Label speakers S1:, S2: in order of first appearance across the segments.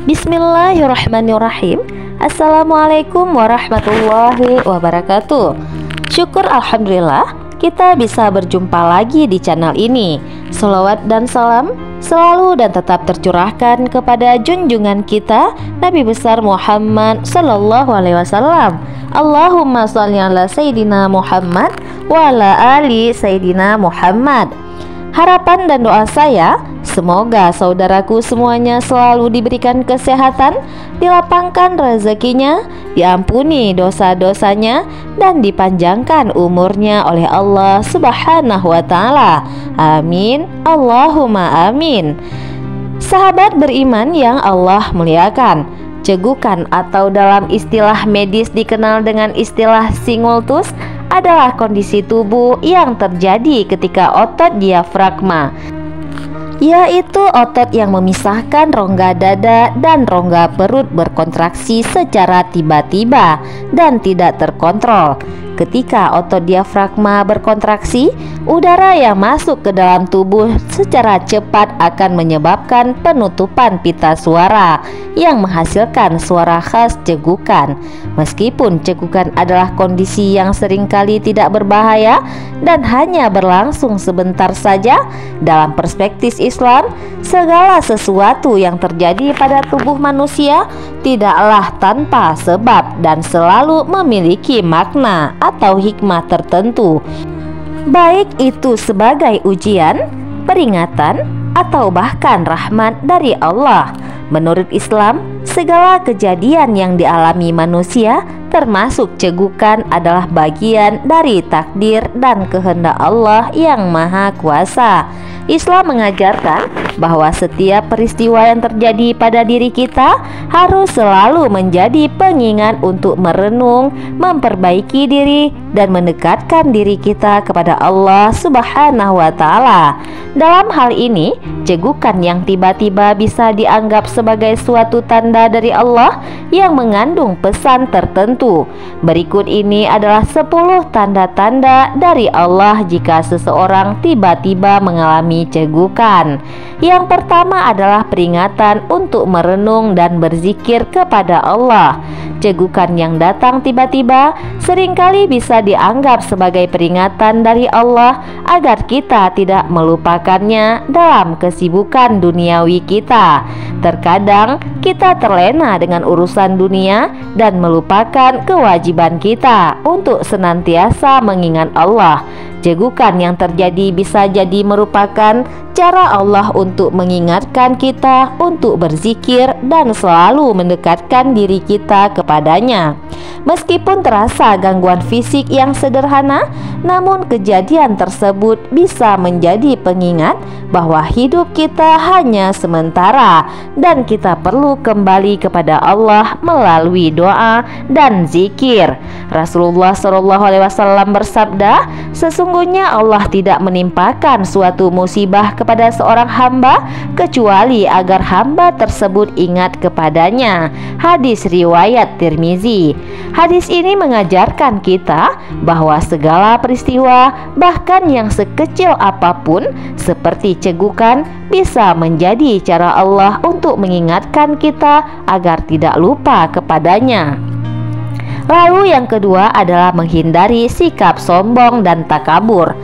S1: Bismillahirrahmanirrahim. Assalamualaikum warahmatullahi wabarakatuh. Syukur alhamdulillah kita bisa berjumpa lagi di channel ini. Sholawat dan salam selalu dan tetap tercurahkan kepada junjungan kita Nabi besar Muhammad sallallahu alaihi wasallam. Allahumma sholli ala Sayyidina Muhammad wa ala ali Sayyidina Muhammad. Harapan dan doa saya, semoga saudaraku semuanya selalu diberikan kesehatan, dilapangkan rezekinya, diampuni dosa-dosanya, dan dipanjangkan umurnya oleh Allah Subhanahu wa Ta'ala. Amin, Allahumma amin. Sahabat beriman yang Allah muliakan, cegukan atau dalam istilah medis dikenal dengan istilah singultus adalah kondisi tubuh yang terjadi ketika otot diafragma, yaitu otot yang memisahkan rongga dada dan rongga perut berkontraksi secara tiba-tiba dan tidak terkontrol. Ketika otot diafragma berkontraksi, udara yang masuk ke dalam tubuh secara cepat akan menyebabkan penutupan pita suara yang menghasilkan suara khas cegukan. Meskipun cegukan adalah kondisi yang seringkali tidak berbahaya dan hanya berlangsung sebentar saja, dalam perspektif Islam, segala sesuatu yang terjadi pada tubuh manusia tidaklah tanpa sebab dan selalu memiliki makna atau hikmah tertentu, baik itu sebagai ujian, peringatan, atau bahkan rahmat dari Allah. Menurut Islam, segala kejadian yang dialami manusia termasuk cegukan adalah bagian dari takdir dan kehendak Allah yang Maha Kuasa. Islam mengajarkan bahwa setiap peristiwa yang terjadi pada diri kita harus selalu menjadi pengingat untuk merenung, memperbaiki diri, dan mendekatkan diri kita kepada Allah Subhanahu wa Ta'ala. Dalam hal ini, cegukan yang tiba-tiba bisa dianggap sebagai suatu tanda dari Allah yang mengandung pesan tertentu. Berikut ini adalah 10 tanda-tanda dari Allah jika seseorang tiba-tiba mengalami cegukan. Yang pertama adalah peringatan untuk merenung dan berzikir kepada Allah. Cegukan yang datang tiba-tiba seringkali bisa dianggap sebagai peringatan dari Allah agar kita tidak melupakannya dalam kesibukan duniawi kita. Terkadang kita terlena dengan urusan dunia dan melupakan kewajiban kita untuk senantiasa mengingat Allah. Cegukan yang terjadi bisa jadi merupakan cara Allah untuk mengingatkan kita untuk berzikir dan selalu mendekatkan diri kita kepadanya. Meskipun terasa gangguan fisik yang sederhana, namun kejadian tersebut bisa menjadi pengingat bahwa hidup kita hanya sementara dan kita perlu kembali kepada Allah melalui doa dan zikir. Rasulullah SAW bersabda, sesungguhnya Allah tidak menimpakan suatu musibah kepada seorang hamba kecuali agar hamba tersebut ingat kepadanya. Hadis riwayat Tirmizi. Hadis ini mengajarkan kita bahwa segala peristiwa, bahkan yang sekecil apapun seperti cegukan, bisa menjadi cara Allah untuk mengingatkan kita agar tidak lupa kepadanya. Lalu yang kedua adalah menghindari sikap sombong dan takabur.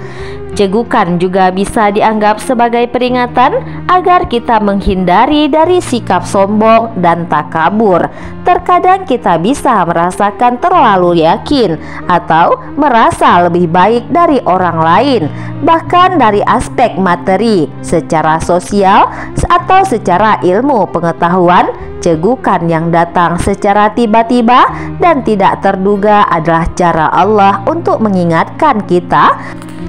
S1: Cegukan juga bisa dianggap sebagai peringatan agar kita menghindari dari sikap sombong dan takabur. Terkadang kita bisa merasakan terlalu yakin atau merasa lebih baik dari orang lain, bahkan dari aspek materi, secara sosial, atau secara ilmu pengetahuan. Cegukan yang datang secara tiba-tiba dan tidak terduga adalah cara Allah untuk mengingatkan kita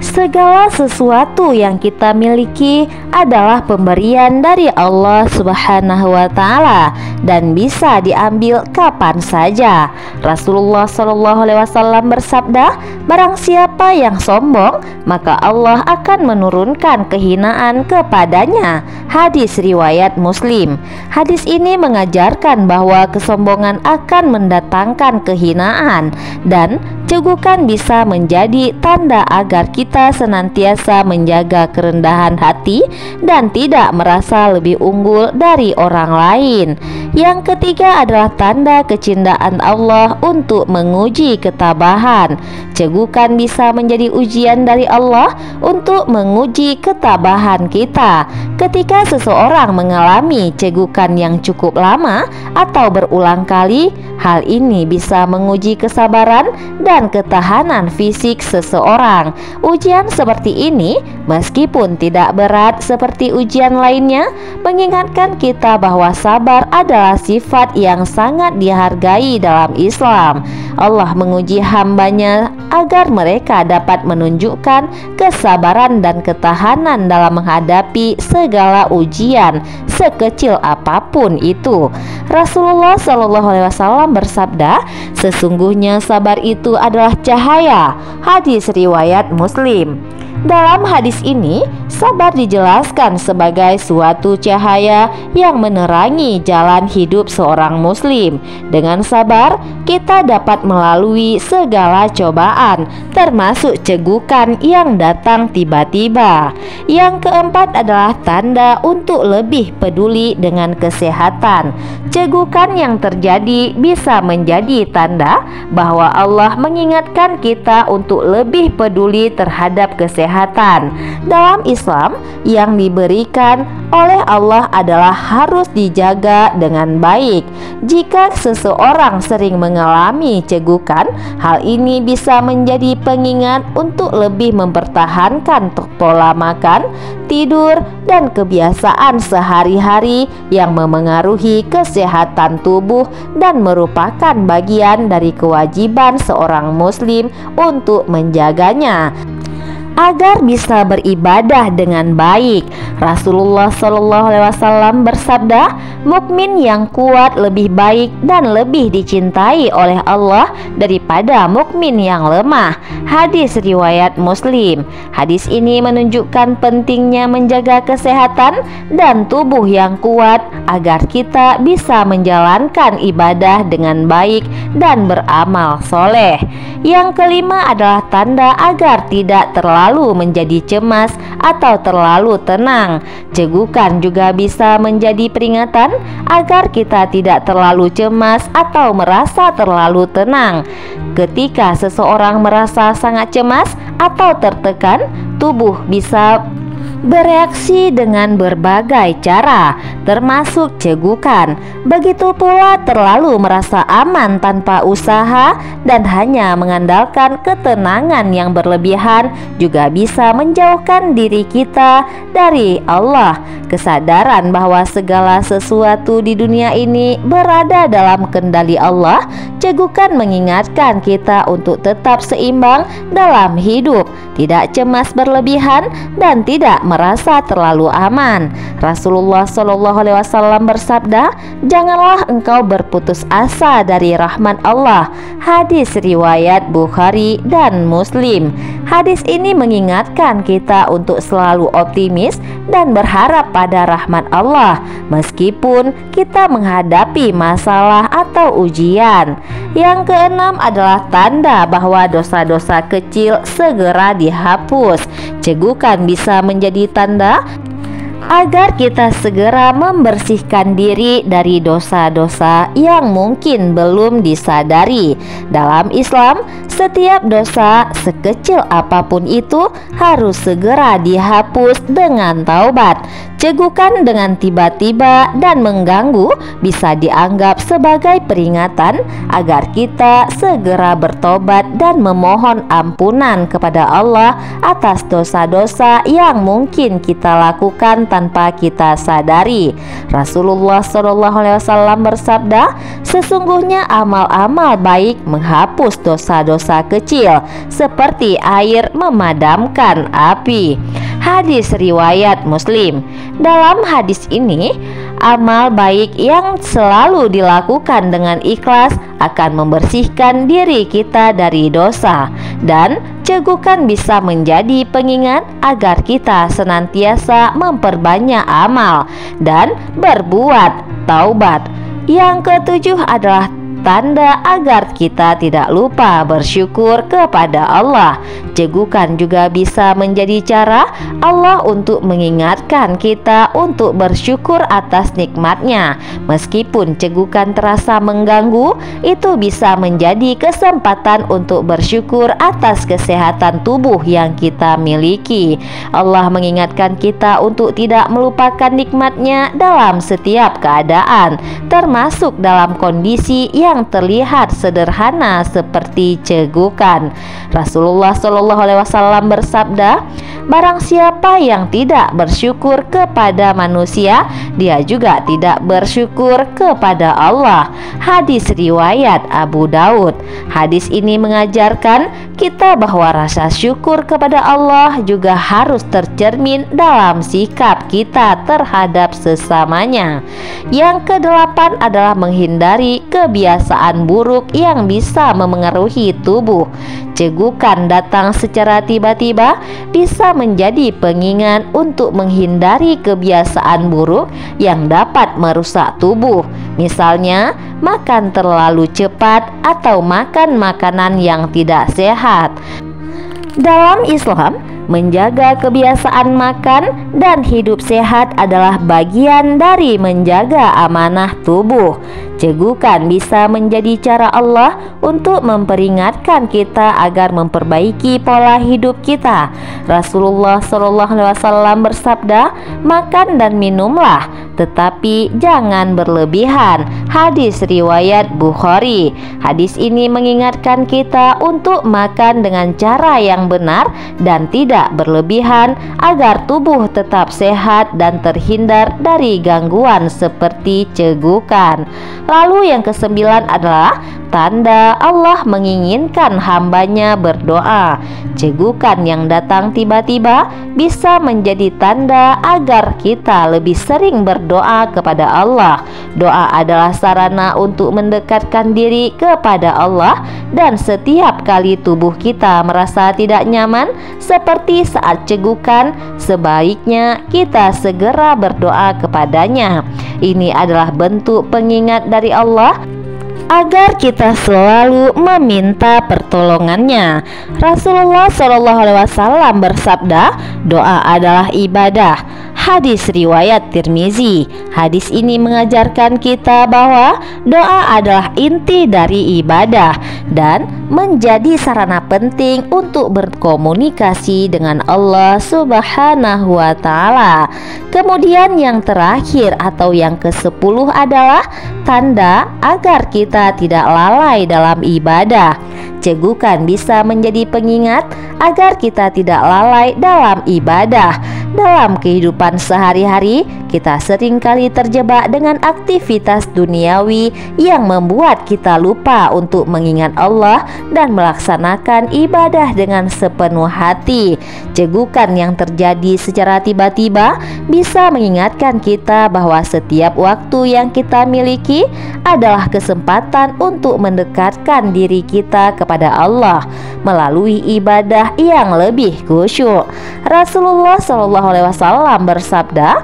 S1: segala sesuatu yang kita miliki adalah pemberian dari Allah Subhanahu wa Ta'ala dan bisa diambil kapan saja. Rasulullah SAW bersabda, barang siapa yang sombong, maka Allah akan menurunkan kehinaan kepadanya. Hadis riwayat Muslim. Hadis ini mengajarkan bahwa kesombongan akan mendatangkan kehinaan dan cegukan bisa menjadi tanda agar kita senantiasa menjaga kerendahan hati dan tidak merasa lebih unggul dari orang lain. Yang ketiga adalah tanda kecintaan Allah untuk menguji ketabahan. Cegukan bisa menjadi ujian dari Allah untuk menguji ketabahan kita. Ketika seseorang mengalami cegukan yang cukup lama atau berulang kali, hal ini bisa menguji kesabaran dan ketahanan fisik seseorang. Ujian seperti ini, meskipun tidak berat seperti ujian lainnya, mengingatkan kita bahwa sabar adalah sifat yang sangat dihargai dalam Islam. Allah menguji hambanya agar mereka dapat menunjukkan kesabaran dan ketahanan dalam menghadapi segala ujian, sekecil apapun itu. Rasulullah SAW bersabda, "Sesungguhnya sabar itu adalah cahaya." Hadis riwayat Muslim. Dalam hadis ini, sabar dijelaskan sebagai suatu cahaya yang menerangi jalan hidup seorang muslim. Dengan sabar, kita dapat melalui segala cobaan, termasuk cegukan yang datang tiba-tiba. Yang keempat adalah tanda untuk lebih peduli dengan kesehatan. Cegukan yang terjadi bisa menjadi tanda bahwa Allah mengingatkan kita untuk lebih peduli terhadap kesehatan. Dalam Islam, yang diberikan oleh Allah adalah harus dijaga dengan baik. Jika seseorang sering mengalami cegukan, hal ini bisa menjadi pengingat untuk lebih mempertahankan pola makan, tidur, dan kebiasaan sehari-hari yang memengaruhi kesehatan tubuh dan merupakan bagian dari kewajiban seorang muslim untuk menjaganya agar bisa beribadah dengan baik. Rasulullah SAW bersabda, "Mukmin yang kuat lebih baik dan lebih dicintai oleh Allah daripada mukmin yang lemah." Hadis riwayat Muslim. Hadis ini menunjukkan pentingnya menjaga kesehatan dan tubuh yang kuat agar kita bisa menjalankan ibadah dengan baik dan beramal soleh. Yang kelima adalah tanda agar tidak terlalu menjadi cemas atau terlalu tenang. Cegukan juga bisa menjadi peringatan agar kita tidak terlalu cemas atau merasa terlalu tenang. Ketika seseorang merasa sangat cemas atau tertekan, tubuh bisa bereaksi dengan berbagai cara, termasuk cegukan. Begitu pula terlalu merasa aman tanpa usaha dan hanya mengandalkan ketenangan yang berlebihan juga bisa menjauhkan diri kita dari Allah. Kesadaran bahwa segala sesuatu di dunia ini berada dalam kendali Allah, cegukan mengingatkan kita untuk tetap seimbang dalam hidup, tidak cemas berlebihan dan tidak merasa terlalu aman. Rasulullah SAW bersabda, "Janganlah engkau berputus asa dari rahmat Allah." Hadis riwayat Bukhari dan Muslim. Hadis ini mengingatkan kita untuk selalu optimis dan berharap pada rahmat Allah meskipun kita menghadapi masalah atau ujian. Yang keenam adalah tanda bahwa dosa-dosa kecil segera dihapus. Cegukan bisa menjadi tanda agar kita segera membersihkan diri dari dosa-dosa yang mungkin belum disadari. Dalam Islam, setiap dosa sekecil apapun itu harus segera dihapus dengan taubat. Cegukan dengan tiba-tiba dan mengganggu bisa dianggap sebagai peringatan agar kita segera bertobat dan memohon ampunan kepada Allah atas dosa-dosa yang mungkin kita lakukan tanpa kita sadari. Rasulullah SAW bersabda, "Sesungguhnya amal-amal baik menghapus dosa-dosa kecil seperti air memadamkan api." Hadis riwayat Muslim. Dalam hadis ini, amal baik yang selalu dilakukan dengan ikhlas akan membersihkan diri kita dari dosa, dan cegukan bisa menjadi pengingat agar kita senantiasa memperbanyak amal dan berbuat taubat. Yang ketujuh adalah tanda agar kita tidak lupa bersyukur kepada Allah. Cegukan juga bisa menjadi cara Allah untuk mengingatkan kita untuk bersyukur atas nikmatnya. Meskipun cegukan terasa mengganggu, itu bisa menjadi kesempatan untuk bersyukur atas kesehatan tubuh yang kita miliki. Allah mengingatkan kita untuk tidak melupakan nikmatnya dalam setiap keadaan, termasuk dalam kondisi yang terlihat sederhana seperti cegukan. Rasulullah SAW bersabda, "Barang siapa yang tidak bersyukur kepada manusia, dia juga tidak bersyukur kepada Allah." Hadis riwayat Abu Daud. Hadis ini mengajarkan kita bahwa rasa syukur kepada Allah juga harus tercermin dalam sikap kita terhadap sesamanya. Yang kedelapan adalah menghindari kebiasaan buruk yang bisa memengaruhi tubuh. Cegukan datang secara tiba-tiba bisa menjadi pengingat untuk menghindari kebiasaan buruk yang dapat merusak tubuh. Misalnya, makan terlalu cepat atau makan makanan yang tidak sehat. Dalam Islam, menjaga kebiasaan makan dan hidup sehat adalah bagian dari menjaga amanah tubuh. Cegukan bisa menjadi cara Allah untuk memperingatkan kita agar memperbaiki pola hidup kita. Rasulullah SAW bersabda, "Makan dan minumlah, tetapi jangan berlebihan." Hadis riwayat Bukhari. Hadis ini mengingatkan kita untuk makan dengan cara yang benar dan tidak berlebihan agar tubuh tetap sehat dan terhindar dari gangguan seperti cegukan. Lalu yang kesembilan adalah tanda Allah menginginkan hambanya berdoa. Cegukan yang datang tiba-tiba bisa menjadi tanda agar kita lebih sering berdoa kepada Allah. Doa adalah sarana untuk mendekatkan diri kepada Allah, dan setiap kali tubuh kita merasa tidak nyaman seperti saat cegukan, sebaiknya kita segera berdoa kepadanya. Ini adalah bentuk pengingat dari Allah agar kita selalu meminta pertolongannya. Rasulullah SAW bersabda, "Doa adalah ibadah." Hadis riwayat Tirmizi. Hadis ini mengajarkan kita bahwa doa adalah inti dari ibadah dan menjadi sarana penting untuk berkomunikasi dengan Allah Subhanahu wa Ta'ala. Kemudian yang terakhir atau yang ke-10 adalah tanda agar kita tidak lalai dalam ibadah. Cegukan bisa menjadi pengingat agar kita tidak lalai dalam ibadah. Dalam kehidupan sehari-hari, kita seringkali terjebak dengan aktivitas duniawi yang membuat kita lupa untuk mengingat Allah dan melaksanakan ibadah dengan sepenuh hati. Cegukan yang terjadi secara tiba-tiba bisa mengingatkan kita bahwa setiap waktu yang kita miliki adalah kesempatan untuk mendekatkan diri kita kepada Allah melalui ibadah yang lebih khusyuk. Rasulullah SAW bersabda,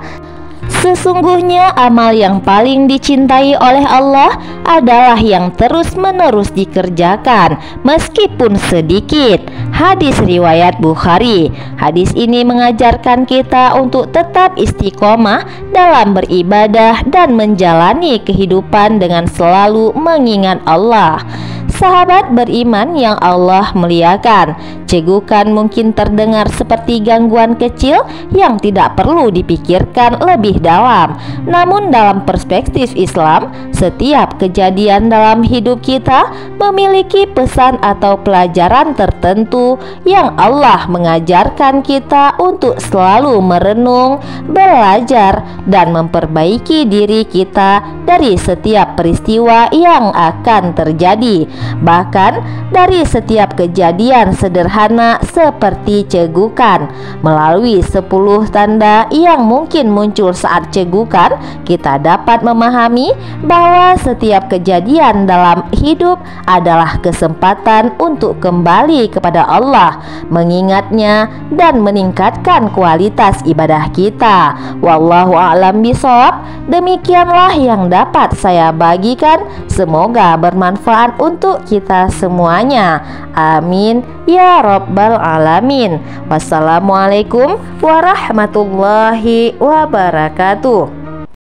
S1: "Sesungguhnya amal yang paling dicintai oleh Allah adalah yang terus-menerus dikerjakan meskipun sedikit." Hadis riwayat Bukhari. Hadis ini mengajarkan kita untuk tetap istiqomah dalam beribadah dan menjalani kehidupan dengan selalu mengingat Allah. Sahabat beriman yang Allah muliakan, cegukan mungkin terdengar seperti gangguan kecil yang tidak perlu dipikirkan lebih dalam. Namun dalam perspektif Islam, setiap kejadian dalam hidup kita memiliki pesan atau pelajaran tertentu yang Allah mengajarkan kita untuk selalu merenung, belajar, dan memperbaiki diri kita dari setiap peristiwa yang akan terjadi. Bahkan dari setiap kejadian sederhana sederhana seperti cegukan. Melalui 10 tanda yang mungkin muncul saat cegukan, kita dapat memahami bahwa setiap kejadian dalam hidup adalah kesempatan untuk kembali kepada Allah, mengingatnya dan meningkatkan kualitas ibadah kita. Wallahu a'lam bishawab. Demikianlah yang dapat saya bagikan. Semoga bermanfaat untuk kita semuanya. Amin ya rabbal alamin. Wassalamualaikum warahmatullahi wabarakatuh.